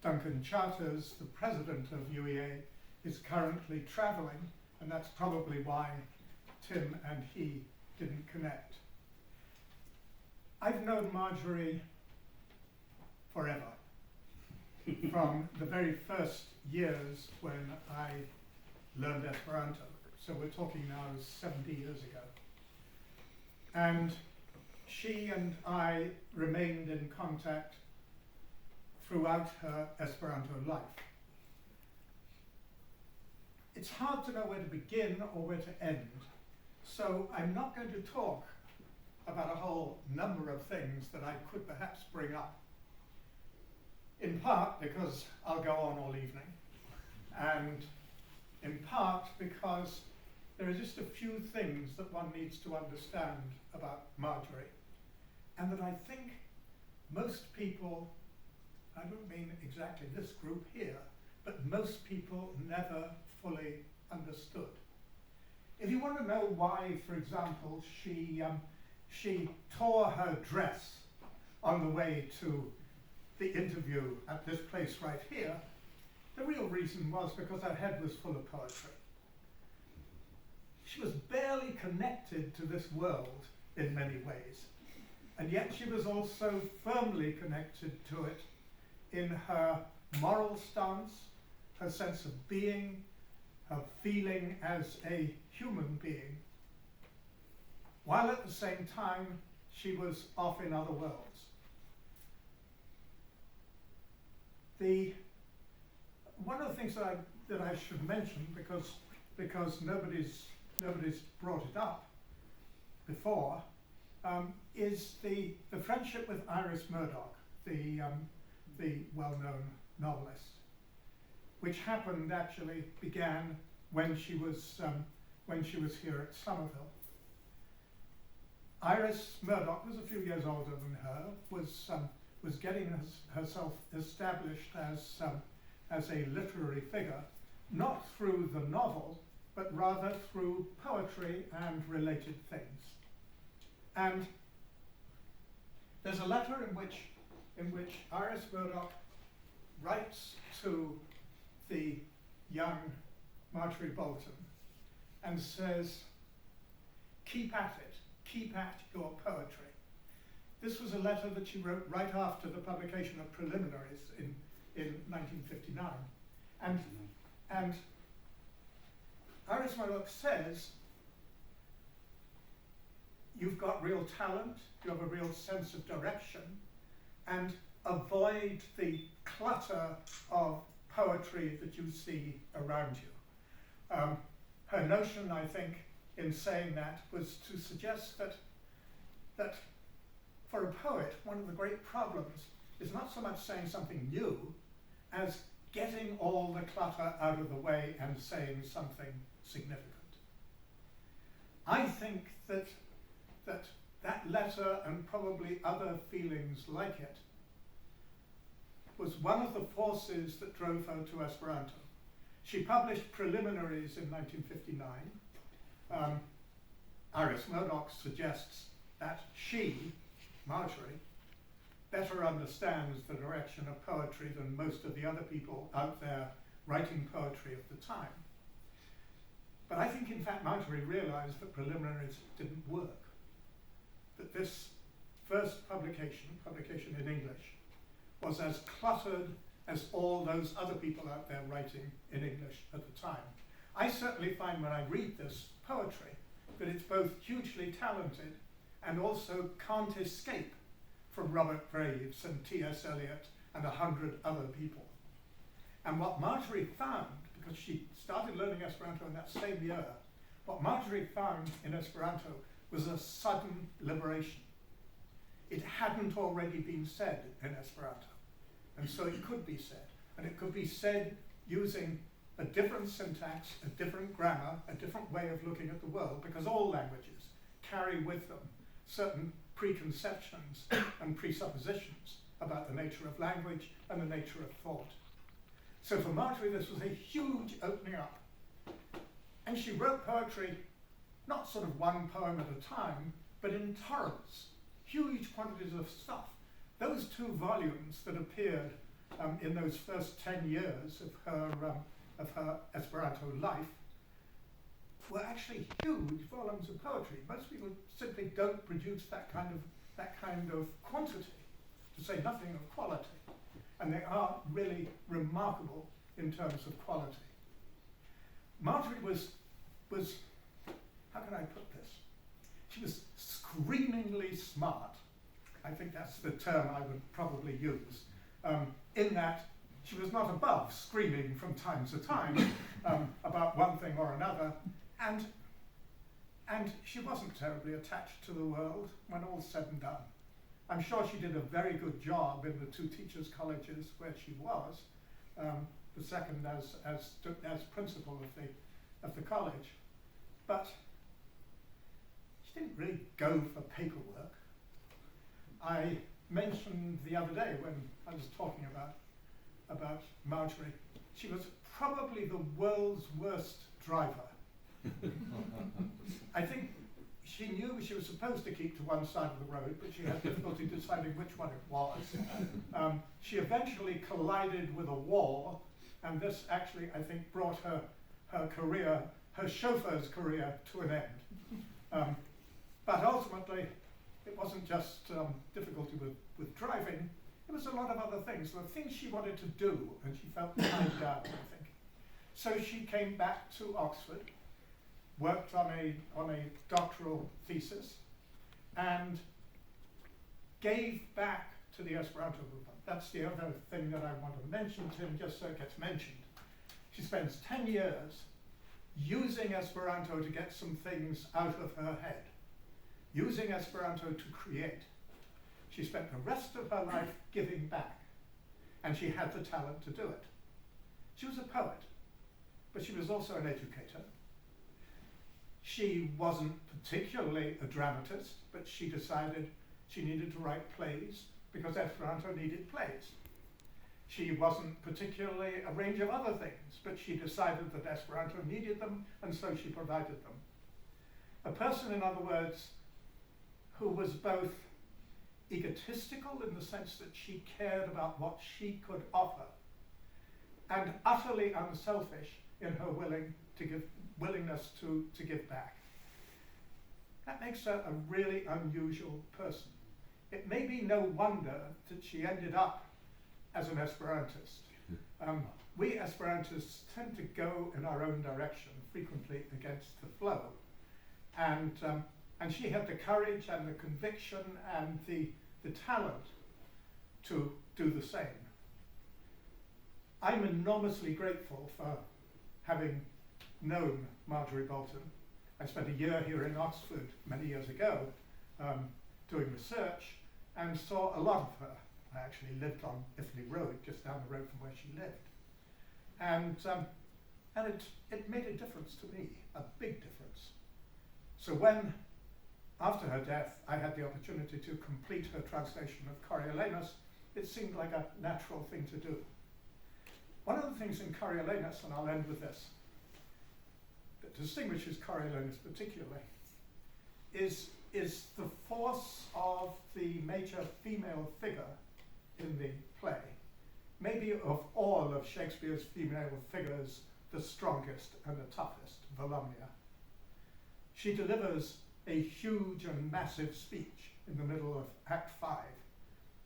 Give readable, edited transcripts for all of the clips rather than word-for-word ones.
Duncan Charters, the president of UEA, is currently traveling, and that's probably why Tim and he didn't connect. I've known Marjorie forever, from the very first years when I learned Esperanto. So we're talking now 70 years ago. And she and I remained in contact throughout her Esperanto life. It's hard to know where to begin or where to end, so I'm not going to talk about a whole number of things that I could perhaps bring up. In part because I'll go on all evening, and in part because there are just a few things that one needs to understand about Marjorie, and that I think most people, I don't mean exactly this group here, but most people never fully understood. If you want to know why, for example, she tore her dress on the way to the interview at this place right here, the real reason was because her head was full of poetry. She was barely connected to this world in many ways, and yet she was also firmly connected to it in her moral stance, her sense of being, her feeling as a human being, while at the same time she was off in other worlds. One of the things that I should mention, because nobody's brought it up before, is the friendship with Iris Murdoch, the well-known novelist, which began when she was here at Somerville. Iris Murdoch was a few years older than her, was getting herself established as a literary figure, not through the novel, but rather through poetry and related things. And there's a letter in which Iris Murdoch writes to the young Marjorie Boulton and says, "Keep at it, keep at your poetry." This was a letter that she wrote right after the publication of Preliminaries in 1959. And Iris Murdoch says, you've got real talent, you have a real sense of direction, and avoid the clutter of poetry that you see around you. Her notion, I think, in saying that was to suggest that for a poet, one of the great problems is not so much saying something new as getting all the clutter out of the way and saying something significant. I think that letter, and probably other feelings like it, was one of the forces that drove her to Esperanto. She published Preliminaries in 1959. Iris Murdoch suggests that she, Marjorie, better understands the direction of poetry than most of the other people out there writing poetry at the time. But I think, in fact, Marjorie realized that Preliminaries didn't work. That this first publication in English, was as cluttered as all those other people out there writing in English at the time. I certainly find when I read this poetry that it's both hugely talented and also can't escape from Robert Graves and T.S. Eliot and 100 other people. And what Marjorie found, because she started learning Esperanto in that same year, what Marjorie found in Esperanto was a sudden liberation. It hadn't already been said in Esperanto, and so it could be said. And it could be said using a different syntax, a different grammar, a different way of looking at the world, because all languages carry with them certain preconceptions and presuppositions about the nature of language and the nature of thought. So for Marjorie, this was a huge opening up. And she wrote poetry, not sort of one poem at a time, but in torrents, huge quantities of stuff. Those two volumes that appeared in those first 10 years of her Esperanto life were actually huge volumes of poetry. Most people simply don't produce that kind of quantity, to say nothing of quality. And they are really remarkable in terms of quality. Marjorie was, how can I put this? She was screamingly smart. I think that's the term I would probably use, in that she was not above screaming from time to time about one thing or another, and she wasn't terribly attached to the world when all's said and done. I'm sure she did a very good job in the two teachers' colleges where she was, the second as principal of the college, but she didn't really go for paperwork. I mentioned the other day when I was talking about Marjorie, she was probably the world's worst driver. I think she knew she was supposed to keep to one side of the road, but she had difficulty deciding which one it was. She eventually collided with a wall, and this actually, I think, brought her chauffeur's career to an end. But ultimately, it wasn't just difficulty with driving, it was a lot of other things. There were things she wanted to do, and she felt tied down, I think. So she came back to Oxford, worked on a doctoral thesis, and gave back to the Esperanto movement. That's the other thing that I want to mention, Tim, just so it gets mentioned. She spends 10 years using Esperanto to get some things out of her head, using Esperanto to create. She spent the rest of her life giving back, and she had the talent to do it. She was a poet, but she was also an educator. She wasn't particularly a dramatist, but she decided she needed to write plays because Esperanto needed plays. She wasn't particularly a range of other things, but she decided that Esperanto needed them, and so she provided them. A person, in other words, who was both egotistical in the sense that she cared about what she could offer, and utterly unselfish in her willingness to give back. That makes her a really unusual person. It may be no wonder that she ended up as an Esperantist. We Esperantists tend to go in our own direction, frequently against the flow. And she had the courage and the conviction and the talent to do the same. I'm enormously grateful for having known Marjorie Boulton. I spent a year here in Oxford many years ago doing research and saw a lot of her. I actually lived on Iffley Road, just down the road from where she lived. And it made a difference to me, a big difference. So when, after her death, I had the opportunity to complete her translation of Coriolanus, it seemed like a natural thing to do. One of the things in Coriolanus, and I'll end with this, that distinguishes Coriolanus particularly, is the force of the major female figure in the play. Maybe of all of Shakespeare's female figures, the strongest and the toughest, Volumnia. She delivers a huge and massive speech in the middle of Act 5,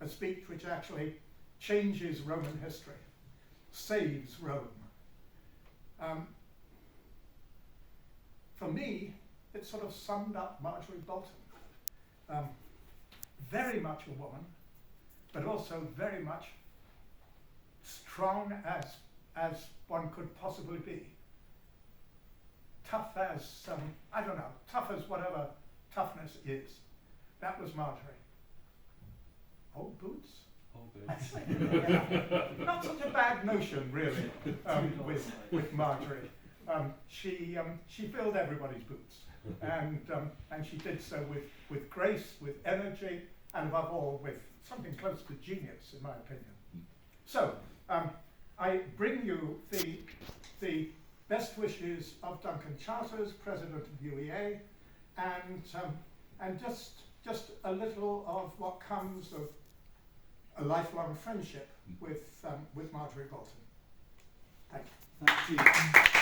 a speech which actually changes Roman history, saves Rome. For me, it sort of summed up Marjorie Boulton. Very much a woman, but also very much strong as one could possibly be. Tough as, I don't know, tough as whatever toughness is. That was Marjorie. Old boots? Old boots. Yeah. Not such a bad notion, really, with Marjorie. She filled everybody's boots, and she did so with grace, with energy, and above all, with something close to genius, in my opinion. So, I bring you the best wishes of Duncan Charters, President of UEA, and just a little of what comes of a lifelong friendship with Marjorie Boulton. Thank you. Thank you.